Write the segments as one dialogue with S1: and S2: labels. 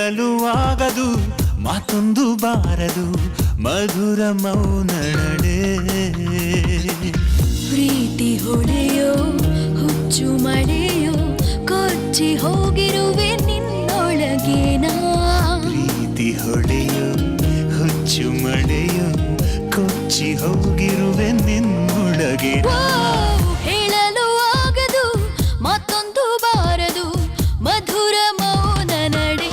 S1: ಹೇಳಲು ಆಗದು ಮಾತೊಂದು ಬಾರದು ಮಧುರ ಮೌನ ನಡೆ
S2: ಪ್ರೀತಿ ಹೊಳೆಯೋ ಹುಚ್ಚು ಮಳೆಯೋ ಕೊಚ್ಚಿ ಹೋಗಿರುವೆ ನಿನ್ನೊಳಗೇನಾ
S1: ಪ್ರೀತಿ ಹೊಳೆಯೋ ಹುಚ್ಚು ಮಳೆಯೋ ಕೊಚ್ಚಿ ಹೋಗಿರುವೆ ನಿನ್ನೊಳಗೇನಾ
S2: ಹೇಳಲು ಆಗದು ಮತ್ತೊಂದು ಬಾರದು ಮಧುರ ಮೌನ ನಡೆ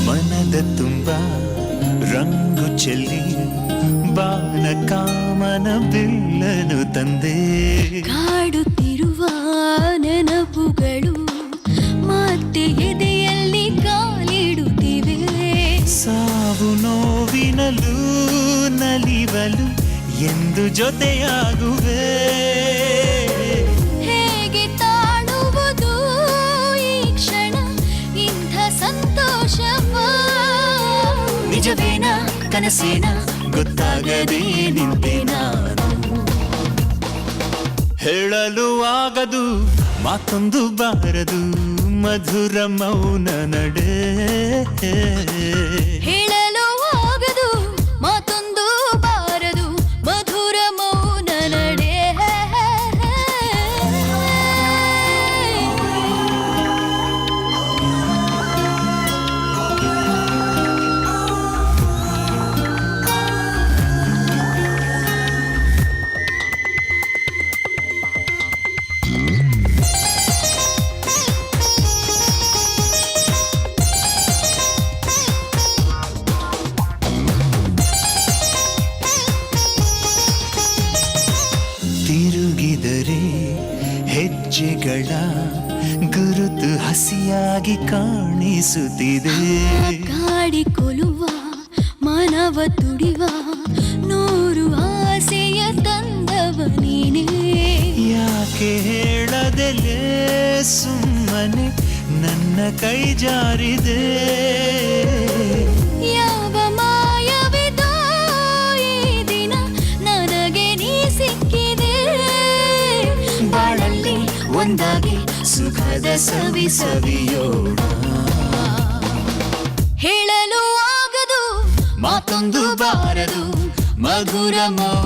S1: ಮನದ ತುಂಬ ರಂಗು ಚೆಲ್ಲಿ ಬಾನ ಕಾಮನ ಬಿಲ್ಲನು ತಂದೆ
S2: ಕಾಡುತ್ತಿರುವ ನೆನಪುಗಳು ಮತ್ತೆ ಎದೆಯಲ್ಲಿ ಕಾಲಿಡುತ್ತಿವೆ
S1: ಸಾವು ನೋವಿನಲು ನಲಿವಲು ಎಂದು ಜೊತೆಯಾಗುವೆ
S2: ಹೇಗೆ ತಾಳುವುದು ಈ ಕ್ಷಣ ಇಂಥ ಸಂತೋಷವ
S1: ನಿಜವೇನ ಕನಸೇನ ಗೊತ್ತಾಗದೆ ನಿಂತೆ ನಾನು ಹೇಳಲು ಆಗದು ಮಾತೊಂದು ಬಾರದು ಮಧುರ ಮೌನ ನಡೆ
S2: ಹೇಳಲು ಆಗದು ಮಾತೊಂದು ಬಾರದು ಮಧುರ ಮೌನ ನಡೆ
S1: ತಿರುಗಿದರೆ ಹೆಜ್ಜೆಗಳ ಗುರುತು ಹಸಿಯಾಗಿ ಕಾಣಿಸುತ್ತಿದೆ
S2: ಕಾಡಿಕೊಲುವ ಮಾನವ ತುಡಿವ ನೂರು ಆಸೆಯ ತಂದವ ನೀನೇ
S1: ಯಾಕೆ ಹೇಳದೆಲೆ ಸುಮ್ಮನೆ ನನ್ನ ಕೈ ಜಾರಿದೆ
S2: ಯಾವ ಮಾಯವಿದೋ ಈ ದಿನ ನನಗೆ ನೀ ಸಿಕ್ಕಿದೆ
S1: ಬಾಳಲ್ಲಿ ಒಂದಾಗಿ ಸುಖದ ಸವಿ ಸವಿಯೋಣ
S2: ಹೇಳಲು ಆಗದು
S1: ಮಾತೊಂದು ಬಾರದು ಮಧುರ ಮೌನ